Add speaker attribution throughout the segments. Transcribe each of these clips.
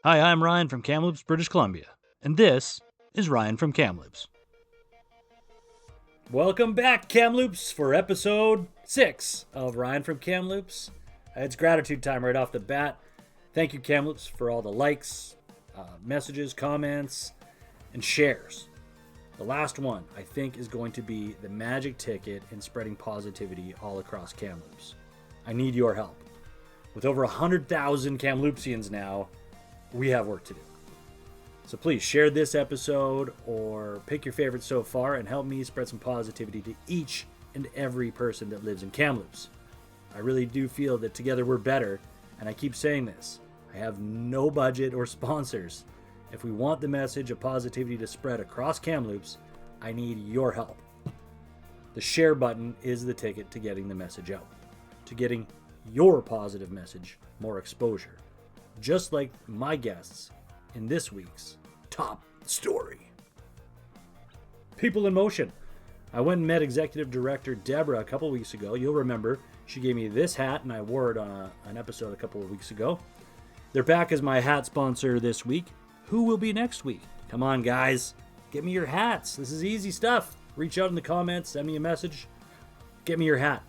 Speaker 1: Hi, I'm Ryan from Kamloops, British Columbia, and this is Ryan from Kamloops. Welcome back, Kamloops, for episode 6 of Ryan from Kamloops. It's gratitude time right off the bat. Thank you, Kamloops, for all the likes, messages, comments, and shares. The last one, I think, is going to be the magic ticket in spreading positivity all across Kamloops. I need your help. With over 100,000 Kamloopsians now, we have work to do. So please share this episode or pick your favorite so far and help me spread some positivity to each and every person that lives in Kamloops. I really do feel that together we're better, and I keep saying this. I have no budget or sponsors. If we want the message of positivity to spread across Kamloops, I need your help. The share button is the ticket to getting the message out, to getting your positive message more exposure. Just like my guests in this week's top story. People in Motion. I went and met Executive Director Deborah a couple weeks ago. You'll remember she gave me this hat and I wore it on an episode a couple of weeks ago. They're back as my hat sponsor this week. Who will be next week? Come on, guys. Get me your hats. This is easy stuff. Reach out in the comments, send me a message. Get me your hat.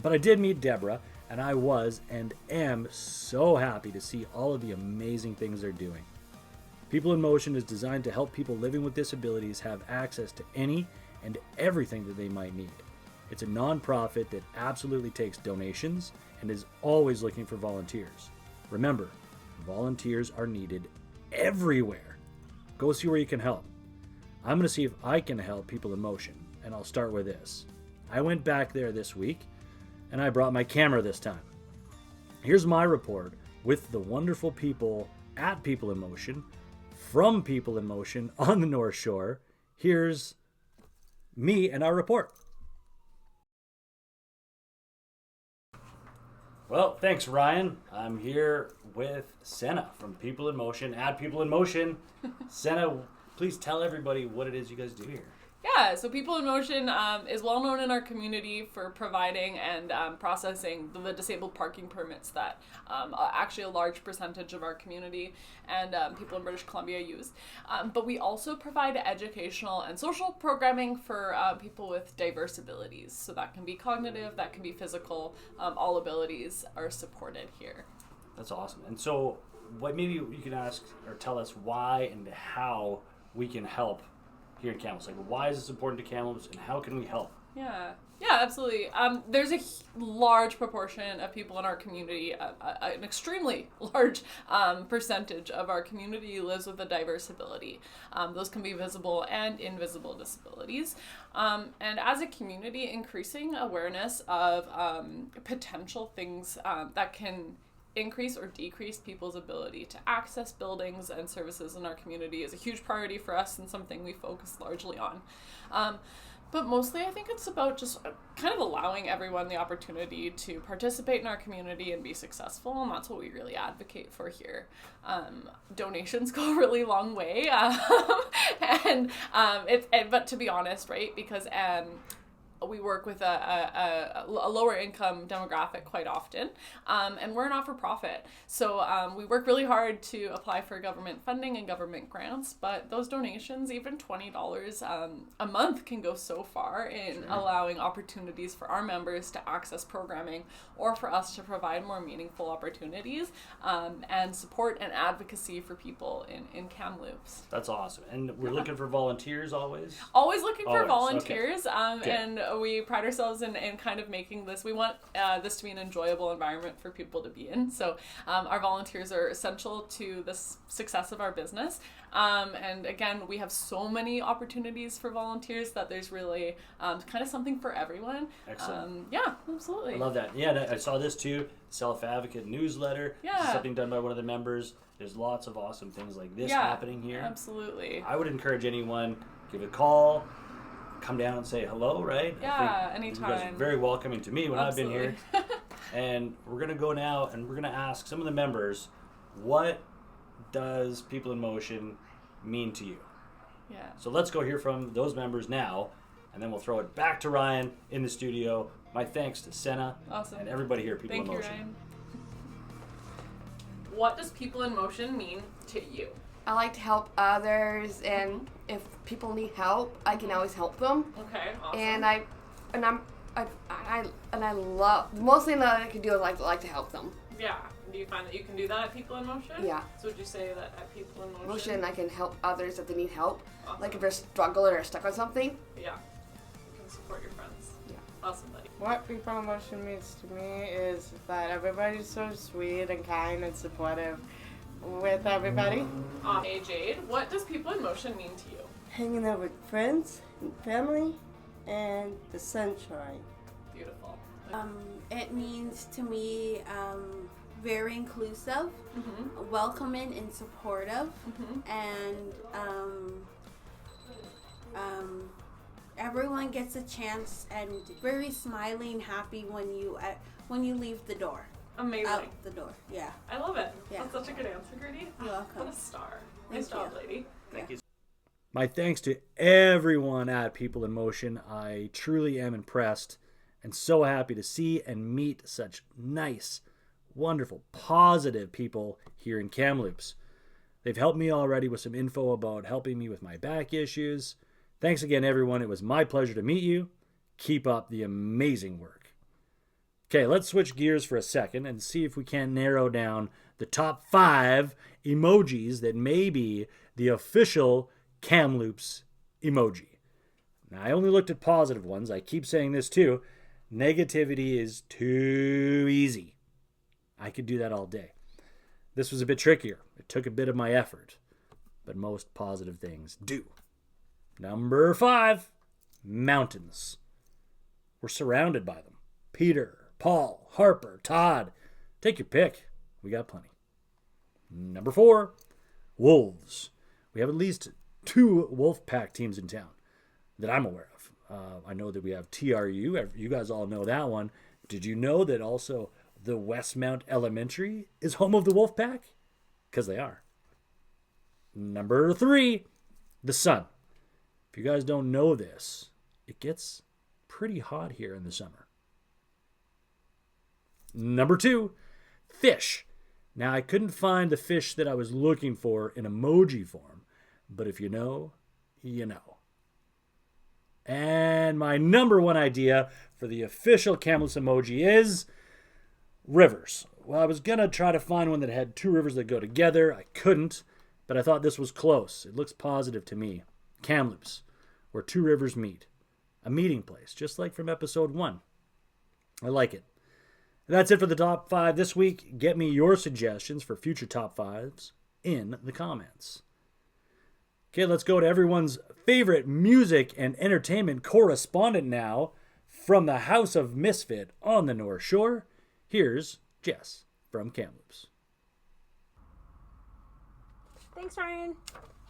Speaker 1: But I did meet Deborah. And I was and am so happy to see all of the amazing things they're doing. People in Motion is designed to help people living with disabilities have access to any and everything that they might need. It's a nonprofit that absolutely takes donations and is always looking for volunteers. Remember, volunteers are needed everywhere. Go see where you can help. I'm going to see if I can help People in Motion, and I'll start with this. I went back there this week, and I brought my camera this time. Here's my report with the wonderful people at People in Motion, from People in Motion on the North Shore. Here's me and our report. Well, thanks, Ryan. I'm here with Senna from People in Motion, at People in Motion. Senna, please tell everybody what it is you guys do here.
Speaker 2: Yeah, so People in Motion is well known in our community for providing and processing the disabled parking permits that actually a large percentage of our community and people in British Columbia use. But we also provide educational and social programming for people with diverse abilities. So that can be cognitive, that can be physical. All abilities are supported here.
Speaker 1: That's awesome. And so what maybe you can ask or tell us why and how we can help here in Kamloops. Like, why is this important to Kamloops, and how can we help?
Speaker 2: Yeah, absolutely. There's a large proportion of people in our community, an extremely large percentage of our community lives with a diverse ability. Those can be visible and invisible disabilities. And as a community, increasing awareness of potential things that can increase or decrease people's ability to access buildings and services in our community is a huge priority for us and something we focus largely on. But mostly I think it's about just kind of allowing everyone the opportunity to participate in our community and be successful, and that's what we really advocate for here. Donations go a really long way, but to be honest, right, because we work with a lower income demographic quite often, and we're a not-for-profit. So we work really hard to apply for government funding and government grants, but those donations, even $20 a month, can go so far in allowing opportunities for our members to access programming or for us to provide more meaningful opportunities and support and advocacy for people in Kamloops.
Speaker 1: That's awesome. And we're looking for volunteers always?
Speaker 2: Always looking for volunteers,
Speaker 1: okay.
Speaker 2: And we pride ourselves in kind of making this, we want this to be an enjoyable environment for people to be in. So our volunteers are essential to the success of our business. And again, we have so many opportunities for volunteers that there's really kind of something for everyone.
Speaker 1: Excellent.
Speaker 2: Yeah, absolutely.
Speaker 1: I love that. Yeah, I saw this too. Self-Advocate newsletter.
Speaker 2: Yeah.
Speaker 1: This is something done by one of the members. There's lots of awesome things like this happening here.
Speaker 2: Absolutely.
Speaker 1: I would encourage anyone, give a call, come down and say hello, right?
Speaker 2: Yeah, anytime.
Speaker 1: You guys are very welcoming to me when
Speaker 2: Absolutely.
Speaker 1: I've been here. And we're going to go now and we're going to ask some of the members, what does People in Motion mean to you?
Speaker 2: Yeah.
Speaker 1: So let's go hear from those members now, and then we'll throw it back to Ryan in the studio. My thanks to Senna
Speaker 2: Awesome.
Speaker 1: and everybody here at People
Speaker 2: Thank
Speaker 1: in
Speaker 2: you,
Speaker 1: Motion.
Speaker 2: Ryan. What does People in Motion mean to you?
Speaker 3: I like to help others, and if people need help, I can always help them.
Speaker 2: Okay, awesome.
Speaker 3: And I love, mostly that I can do is like to help them.
Speaker 2: Yeah. Do you find that you can do that at People in Motion?
Speaker 3: Yeah.
Speaker 2: So would you say that at People in Motion?
Speaker 3: Motion, I can help others if they need help.
Speaker 2: Awesome.
Speaker 3: Like if they're struggling or stuck on something.
Speaker 2: Yeah. You can support your friends.
Speaker 3: Yeah.
Speaker 2: Awesome, buddy.
Speaker 4: What People in Motion means to me is that everybody's so sweet and kind and supportive with everybody.
Speaker 2: Hey, Jade, what does People in Motion mean to you?
Speaker 5: Hanging out with friends and family and the sunshine.
Speaker 2: Beautiful.
Speaker 6: It means to me very inclusive, welcoming and supportive, and everyone gets a chance and very smiling, happy when you leave the door.
Speaker 2: Amazing.
Speaker 6: Out the door, yeah.
Speaker 2: I love it.
Speaker 6: Yeah.
Speaker 2: That's such a good answer, Gertie.
Speaker 6: You're welcome.
Speaker 2: What a star.
Speaker 6: Thank
Speaker 2: Nice job,
Speaker 6: you.
Speaker 2: lady.
Speaker 1: Thank you. My thanks to everyone at People in Motion. I truly am impressed and so happy to see and meet such nice, wonderful, positive people here in Kamloops. They've helped me already with some info about helping me with my back issues. Thanks again, everyone. It was my pleasure to meet you. Keep up the amazing work. Okay, let's switch gears for a second and see if we can narrow down the top 5 emojis that may be the official Kamloops emoji. Now, I only looked at positive ones. I keep saying this too. Negativity is too easy. I could do that all day. This was a bit trickier. It took a bit of my effort, but most positive things do. Number 5, mountains. We're surrounded by them. Peter, Paul, Harper, Todd. Take your pick. We got plenty. Number 4, wolves. We have at least 2 wolf pack teams in town that I'm aware of. I know that we have TRU. You guys all know that one. Did you know that also the Westmount Elementary is home of the wolf pack? Because they are. Number 3, the sun. If you guys don't know this, it gets pretty hot here in the summer. Number 2, fish. Now, I couldn't find the fish that I was looking for in emoji form, but if you know, you know. And my number 1 idea for the official Kamloops emoji is rivers. Well, I was going to try to find one that had 2 rivers that go together. I couldn't, but I thought this was close. It looks positive to me. Kamloops, where 2 rivers meet. A meeting place, just like from episode 1. I like it. That's it for the top 5 this week. Get me your suggestions for future top 5s in the comments. Okay, let's go to everyone's favorite music and entertainment correspondent now from the House of Misfit on the North Shore. Here's Jess from Kamloops.
Speaker 7: Thanks, Ryan.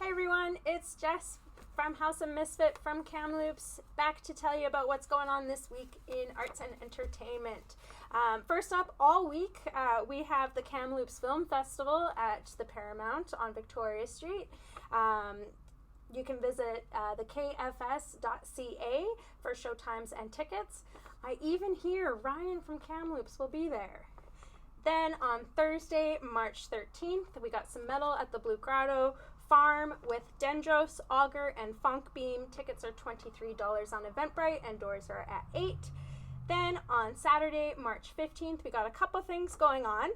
Speaker 7: Hey, everyone. It's Jess from House of Misfit from Kamloops, back to tell you about what's going on this week in arts and entertainment. First up, all week, we have the Kamloops Film Festival at the Paramount on Victoria Street. You can visit the kfs.ca for showtimes and tickets. I even hear Ryan from Kamloops will be there. Then on Thursday, March 13th, we got some metal at the Blue Grotto Farm with Dendros, Auger, and Funk Beam. Tickets are $23 on Eventbrite and doors are at 8. Then on Saturday, March 15th, we got a couple things going on.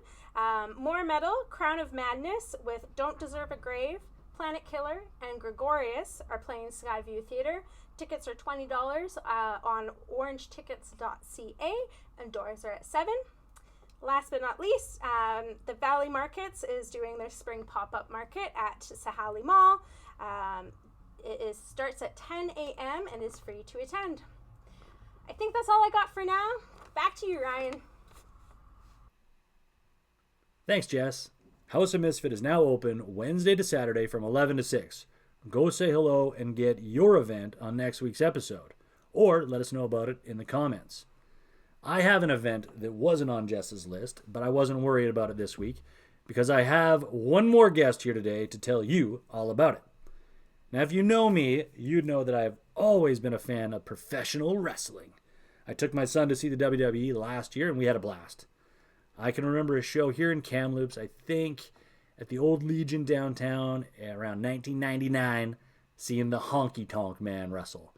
Speaker 7: More metal, Crown of Madness with Don't Deserve a Grave, Planet Killer, and Gregorius are playing Skyview Theater. Tickets are $20 on orangetickets.ca and doors are at 7. Last but not least, the Valley Markets is doing their spring pop-up market at Sahali Mall. It starts at 10 a.m. and is free to attend. I think that's all I got for now. Back to you, Ryan.
Speaker 1: Thanks, Jess. House of Misfit is now open Wednesday to Saturday from 11 to 6. Go say hello and get your event on next week's episode, or let us know about it in the comments. I have an event that wasn't on Jess's list, but I wasn't worried about it this week because I have one more guest here today to tell you all about it. Now, if you know me, you'd know that I have always been a fan of professional wrestling. I took my son to see the WWE last year and we had a blast. I can remember a show here in Kamloops, I think at the Old Legion downtown around 1999, seeing the Honky Tonk Man wrestle.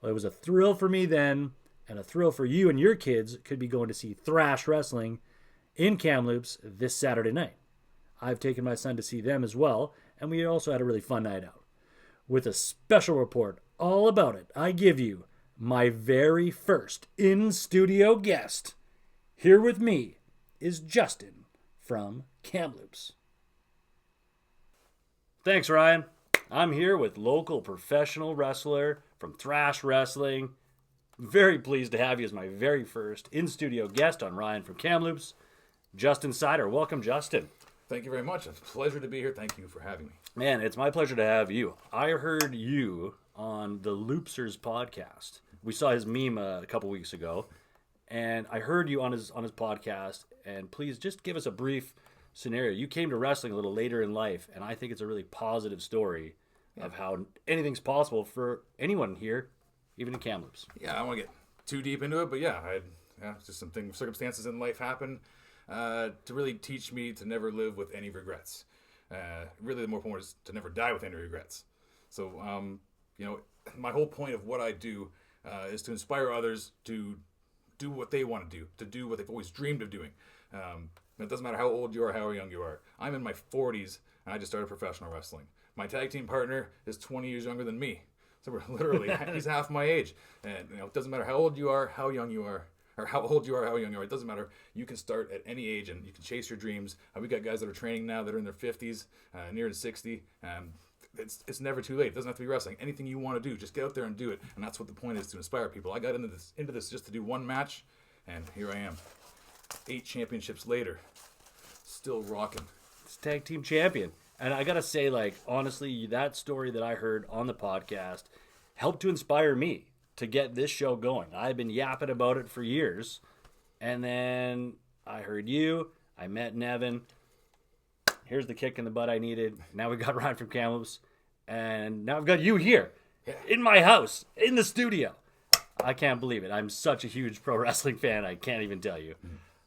Speaker 1: Well, it was a thrill for me then, and a thrill for you and your kids could be going to see Thrash Wrestling in Kamloops this Saturday night. I've taken my son to see them as well, and we also had a really fun night out. With a special report all about it, I give you my very first in-studio guest. Here with me is Justin from Kamloops. Thanks, Ryan. I'm here with local professional wrestler from Thrash Wrestling. Very pleased to have you as my very first in-studio guest on Ryan from Kamloops, Justin Sider. Welcome, Justin.
Speaker 8: Thank you very much. It's a pleasure to be here. Thank you for having me.
Speaker 1: Man, it's my pleasure to have you. I heard you on the Loopsers podcast. We saw his meme a couple weeks ago, and I heard you on his podcast. And please just give us a brief scenario. You came to wrestling a little later in life, and I think it's a really positive story of how anything's possible for anyone here, even in Kamloops.
Speaker 8: Yeah, I don't want to get too deep into it, but just some circumstances in life happen to really teach me to never live with any regrets. Really, the more important is to never die with any regrets. So, my whole point of what I do is to inspire others to do what they want to do what they've always dreamed of doing. It doesn't matter how old you are, how young you are. I'm in my 40s, and I just started professional wrestling. My tag team partner is 20 years younger than me. So we're literally, he's half my age. And it doesn't matter how old you are, how young you are, or how old you are, how young you are. It doesn't matter. You can start at any age, and you can chase your dreams. We got guys that are training now that are in their 50s, near to 60. It's never too late. It doesn't have to be wrestling. Anything you want to do, just get out there and do it. And that's what the point is, to inspire people. I got into this just to do one match, and here I am. 8 championships later, still rocking.
Speaker 1: It's tag team champion. And I got to say, honestly, that story that I heard on the podcast helped to inspire me to get this show going. I've been yapping about it for years. And then I heard you. I met Nevin. Here's the kick in the butt I needed. Now we got Ryan from Kamloops. And now I've got you here in my house, in the studio. I can't believe it. I'm such a huge pro wrestling fan. I can't even tell you.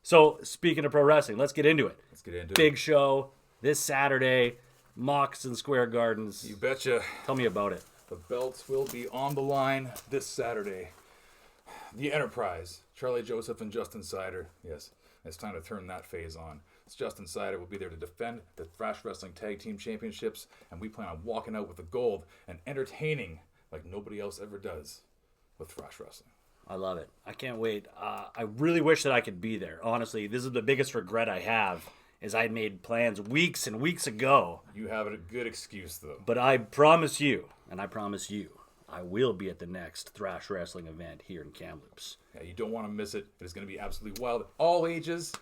Speaker 1: So speaking of pro wrestling, let's get into it. Big show this Saturday, Moccasin Square Gardens.
Speaker 8: You betcha.
Speaker 1: Tell me about it.
Speaker 8: The belts will be on the line this Saturday. The Enterprise, Charlie Joseph and Justin Sider. Yes, it's time to turn that phase on. Justin Sider will be there to defend the Thrash Wrestling Tag Team Championships, and we plan on walking out with the gold and entertaining like nobody else ever does with Thrash Wrestling.
Speaker 1: I love it. I can't wait. I really wish that I could be there. Honestly, this is the biggest regret I have, is I made plans weeks and weeks ago.
Speaker 8: You have a good excuse, though.
Speaker 1: But I promise you, and I promise you, I will be at the next Thrash Wrestling event here in Kamloops.
Speaker 8: Yeah, you don't want to miss it. It is going to be absolutely wild. All ages,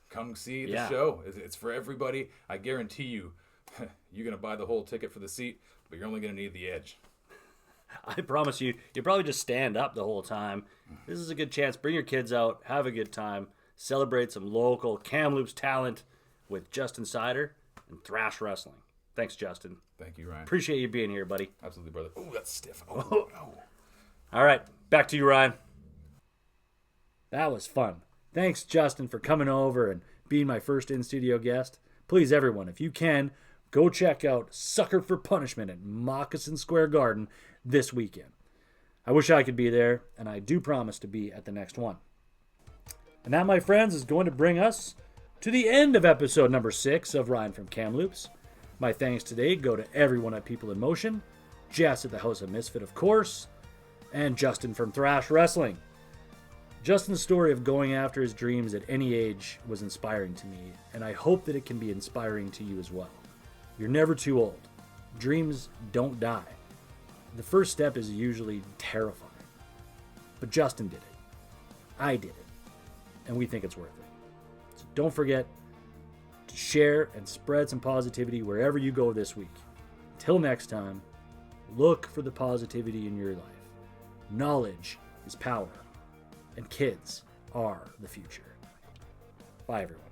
Speaker 8: come see the show. It's for everybody. I guarantee you, you're going to buy the whole ticket for the seat, but you're only going to need the edge.
Speaker 1: I promise you, you'll probably just stand up the whole time. This is a good chance. Bring your kids out, have a good time, celebrate some local Kamloops talent with Justin Sider and Thrash Wrestling. Thanks, Justin.
Speaker 8: Thank you, Ryan.
Speaker 1: Appreciate you being here, buddy.
Speaker 8: Absolutely, brother. Oh, that's stiff. Oh, no.
Speaker 1: All right, back to you, Ryan. That was fun. Thanks, Justin, for coming over and being my first in-studio guest. Please, everyone, if you can, go check out Sucker for Punishment at Moccasin Square Garden this weekend. I wish I could be there, and I do promise to be at the next one. And that, my friends, is going to bring us to the end of episode number 6 of Ryan from Kamloops. My thanks today go to everyone at People in Motion, Jess at the House of Misfit, of course, and Justin from Thrash Wrestling. Justin's story of going after his dreams at any age was inspiring to me, and I hope that it can be inspiring to you as well. You're never too old. Dreams don't die. The first step is usually terrifying. But Justin did it. I did it. And we think it's worth it. So don't forget to share and spread some positivity wherever you go this week. Till next time, look for the positivity in your life. Knowledge is power, and kids are the future. Bye, everyone.